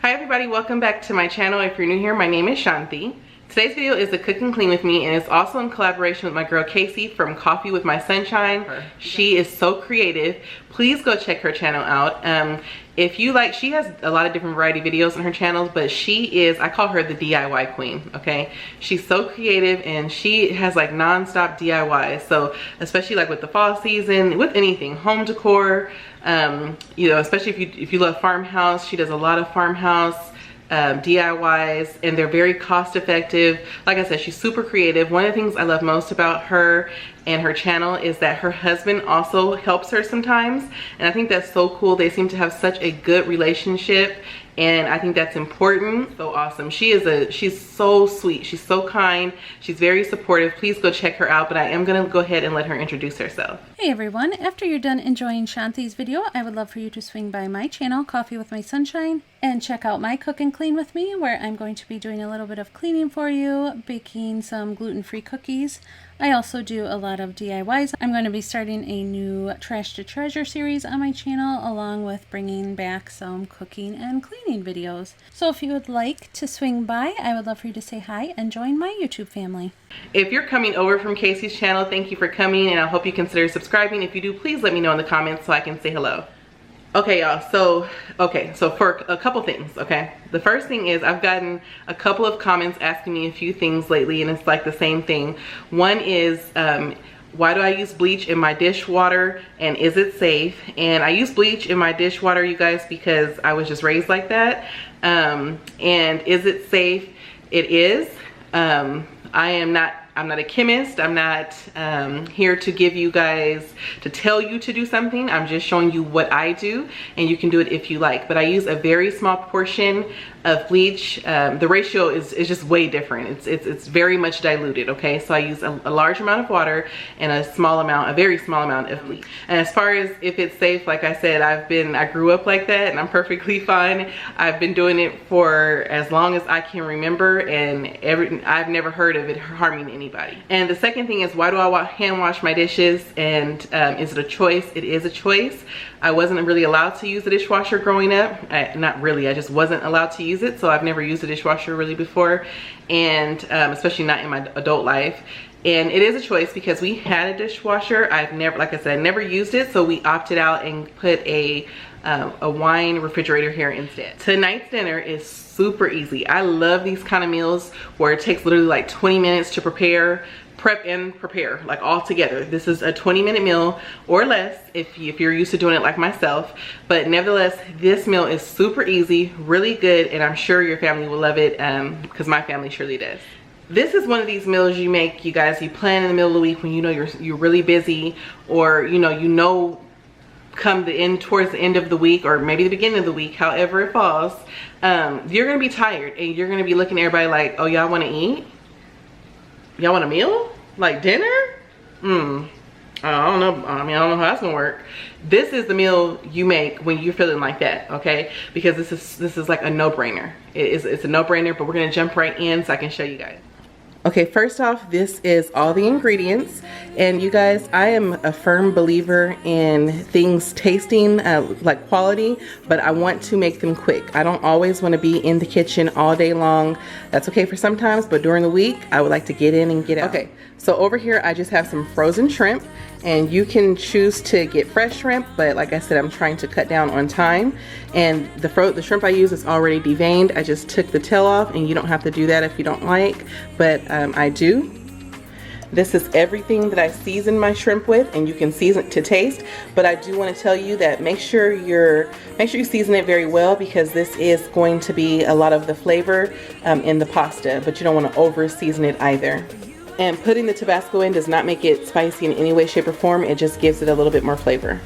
Hi everybody, welcome back to my channel. If you're new here, my name is Shanti. Today's video is a cook and clean with me, and it's also in collaboration with my girl Casey from Coffee with My Sunshine. She is so creative. Please go check her channel out. If you like, she has a lot of different variety videos on her channels, but she is, I call her the DIY queen, okay? She's so creative and she has like non-stop DIYs. So especially like with the fall season, with anything, home decor, you know, especially if you love farmhouse, she does a lot of farmhouse DIYs, and they're very cost effective. Like I said, she's super creative. One of the things I love most about her and her channel is that her husband also helps her sometimes, and I think that's so cool. They seem to have such a good relationship, and I think that's important. So awesome. She's so sweet, she's so kind, she's very supportive. Please go check her out, but I am gonna go ahead and let her introduce herself. Hey everyone, after you're done enjoying Shanti's video, I would love for you to swing by my channel, Coffee with My Sunshine, and check out my cook and clean with me, where I'm going to be doing a little bit of cleaning for you, baking some gluten-free cookies. I also do a lot of DIYs. I'm going to be starting a new Trash to Treasure series on my channel, along with bringing back some cooking and cleaning videos. So if you would like to swing by, I would love for you to say hi and join my YouTube family. If you're coming over from Casey's channel, thank you for coming, and I hope you consider subscribing. If you do, please let me know in the comments so I can say hello. Okay y'all, so for a couple things, okay? The first thing is I've gotten a couple of comments asking me a few things lately, and it's like the same thing. One is, why do I use bleach in my dishwater, and is it safe? And I use bleach in my dishwater, you guys, because I was just raised like that. And is it safe? It is. I'm not a chemist. I'm not here to give you guys, to tell you to do something. I'm just showing you what I do, and you can do it if you like. But I use a very small portion of bleach. The ratio is just way different. It's very much diluted, okay? So I use a large amount of water and a very small amount of bleach. And as far as if it's safe, like I said, I grew up like that, and I'm perfectly fine. I've been doing it for as long as I can remember, and I've never heard of it harming anybody. And the second thing is, why do I hand wash my dishes, and is it a choice? It is a choice. I wasn't really allowed to use the dishwasher growing up. Not really, I just wasn't allowed to use it, so I've never used a dishwasher really before, and especially not in my adult life. And it is a choice because we had a dishwasher. Like I said, I never used it, so we opted out and put a wine refrigerator here instead. Tonight's dinner is super easy. I love these kind of meals where it takes literally like 20 minutes to prep and prepare, like all together. This is a 20-minute meal or less if you're used to doing it like myself. But nevertheless, this meal is super easy, really good, and I'm sure your family will love it, because my family surely does. This is one of these meals you make, you guys, you plan in the middle of the week when you know you're really busy, or you know come towards the end of the week, or maybe the beginning of the week, however it falls. You're gonna be tired, and you're gonna be looking at everybody like, oh, y'all want to eat? Y'all want a meal? Like dinner? I don't know. I mean, I don't know how that's gonna work. This is the meal you make when you're feeling like that, okay? Because this is like a no-brainer. It's a no-brainer, but we're gonna jump right in so I can show you guys. Okay, first off, this is all the ingredients, and you guys, I am a firm believer in things tasting like quality, but I want to make them quick. I don't always want to be in the kitchen all day long. That's okay for sometimes, but during the week, I would like to get in and get out. Okay, so over here, I just have some frozen shrimp, and you can choose to get fresh shrimp, but like I said, I'm trying to cut down on time. And the shrimp I use is already deveined. I just took the tail off, and you don't have to do that if you don't like, but I do. This is everything that I season my shrimp with, and you can season it to taste, but I do want to tell you that make sure you season it very well, because this is going to be a lot of the flavor in the pasta, but you don't want to over season it either. And putting the Tabasco in does not make it spicy in any way, shape, or form. It just gives it a little bit more flavor.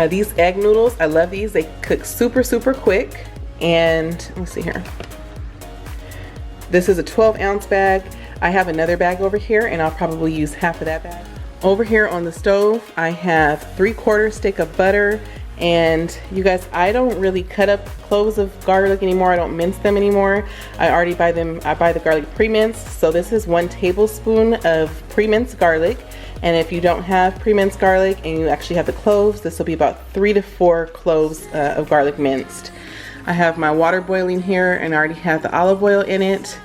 These egg noodles, I love these. They cook super, super quick. And let me see here. This is a 12-ounce bag. I have another bag over here, and I'll probably use half of that bag. Over here on the stove, I have 3/4 stick of butter. And you guys, I don't really cut up cloves of garlic anymore. I don't mince them anymore. I buy the garlic pre-minced. So this is 1 tablespoon of pre-minced garlic. And if you don't have pre-minced garlic and you actually have the cloves, this will be about 3 to 4 cloves of garlic minced. I have my water boiling here and I already have the olive oil in it.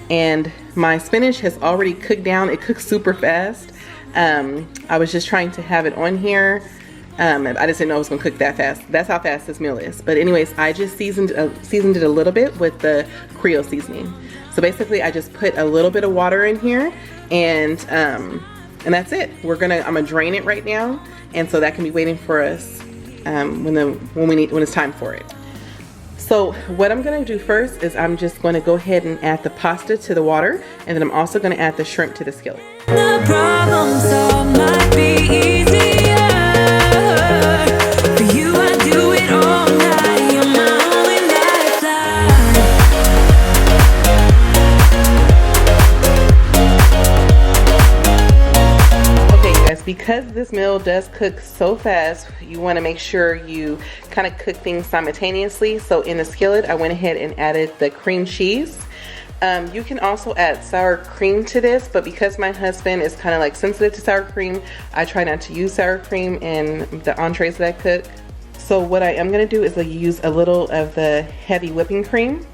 And my spinach has already cooked down. It cooks super fast. I was just trying to have it on here. I just didn't know it was gonna cook that fast. That's how fast this meal is. But anyways, I just seasoned it a little bit with the Creole seasoning. So basically I just put a little bit of water in here and that's it. I'm gonna drain it right now. And so that can be waiting for us when it's time for it. So what I'm gonna do first is I'm just gonna go ahead and add the pasta to the water, and then I'm also gonna add the shrimp to the skillet. The problem solved might be easier. For you, I do it all night. You're my only lifeline. Okay, you guys, because this meal does cook so fast, you want to make sure you kind of cook things simultaneously. So in the skillet, I went ahead and added the cream cheese. You can also add sour cream to this, but because my husband is kind of like sensitive to sour cream, I try not to use sour cream in the entrees that I cook. So what I am going to do is like use a little of the heavy whipping cream.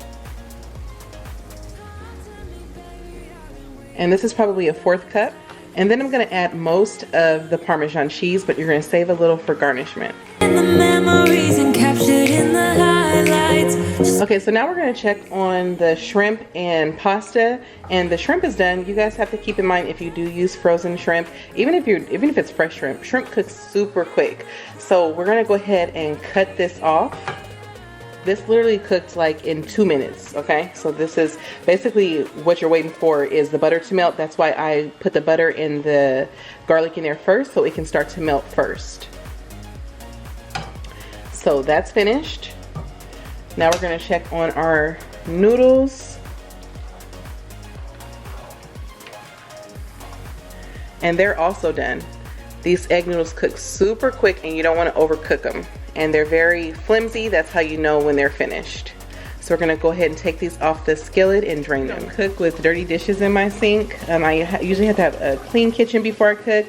And this is probably a 1/4 cup. And then I'm going to add most of the Parmesan cheese, but you're going to save a little for garnishment. And the memories encaptured in the highlights. Okay, so now we're going to check on the shrimp and pasta, and the shrimp is done. You guys have to keep in mind, if you do use frozen shrimp, even if it's fresh shrimp cooks super quick. So we're going to go ahead and cut this off. This literally cooked like in 2 minutes, okay? So this is basically what you're waiting for is the butter to melt. That's why I put the butter and the garlic in there first, so it can start to melt first. So that's finished. Now we're gonna check on our noodles. And they're also done. These egg noodles cook super quick and you don't wanna overcook them. And they're very flimsy. That's how you know when they're finished. So we're gonna go ahead and take these off the skillet and drain them. Cook with dirty dishes in my sink. I usually have to have a clean kitchen before I cook.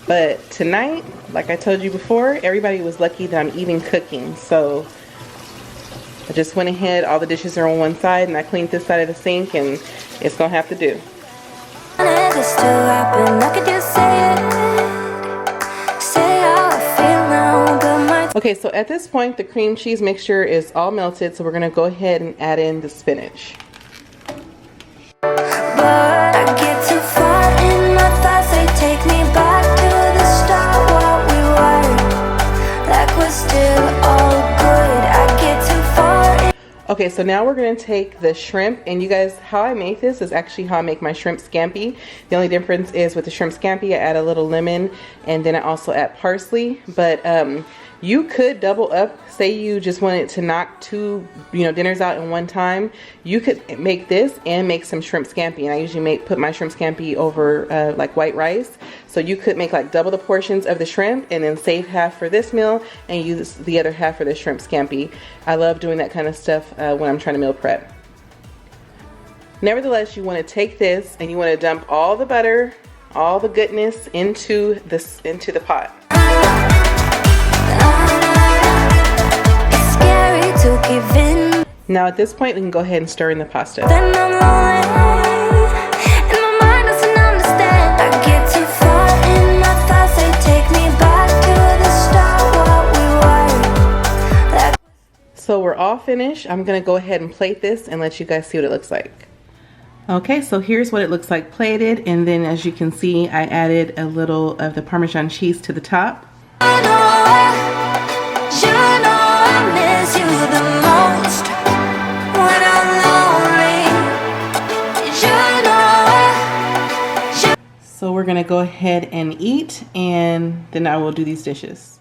But tonight, like I told you before, everybody was lucky that I'm even cooking. So I just went ahead, all the dishes are on one side and I cleaned this side of the sink and it's gonna have to do. Okay, so at this point, the cream cheese mixture is all melted, so we're gonna go ahead and add in the spinach. Okay, so now we're gonna take the shrimp, and you guys, how I make this is actually how I make my shrimp scampi. The only difference is with the shrimp scampi, I add a little lemon, and then I also add parsley. But you could double up. Say you just wanted to knock two, dinners out in one time. You could make this and make some shrimp scampi. And I usually put my shrimp scampi over like white rice. So you could make like double the portions of the shrimp and then save half for this meal and use the other half for the shrimp scampi. I love doing that kind of stuff when I'm trying to meal prep. Nevertheless, you want to take this and you want to dump all the butter, all the goodness into the pot. Now at this point, we can go ahead and stir in the pasta. So we're all finished. I'm gonna go ahead and plate this and let you guys see what it looks like. Okay, so here's what it looks like plated, and then as you can see, I added a little of the Parmesan cheese to the top. So we're gonna go ahead and eat, and then I will do these dishes.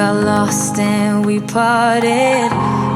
got lost and we parted.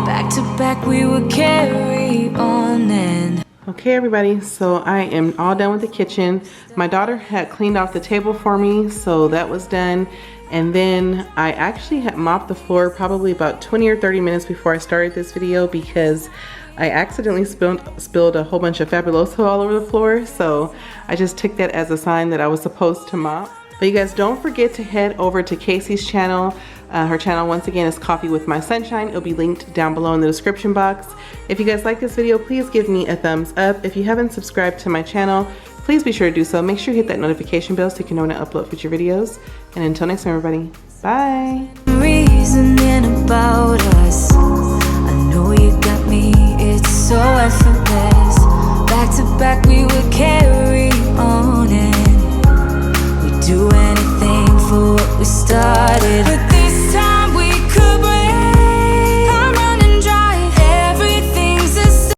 Back to back we would carry on and Okay everybody, so I am all done with the kitchen. My daughter had cleaned off the table for me, so that was done. And then I actually had mopped the floor probably about 20 or 30 minutes before I started this video because I accidentally spilled a whole bunch of Fabuloso all over the floor. So I just took that as a sign that I was supposed to mop. But you guys don't forget to head over to Casey's channel. Her channel once again is Coffee with My Sunshine. It'll be linked down below in the description box. If you guys like this video, please give me a thumbs up. If you haven't subscribed to my channel, please be sure to do so. Make sure you hit that notification bell so you can know when I upload future videos. And until next time everybody, bye. reasoning about us. I know you got me, it's so effortless.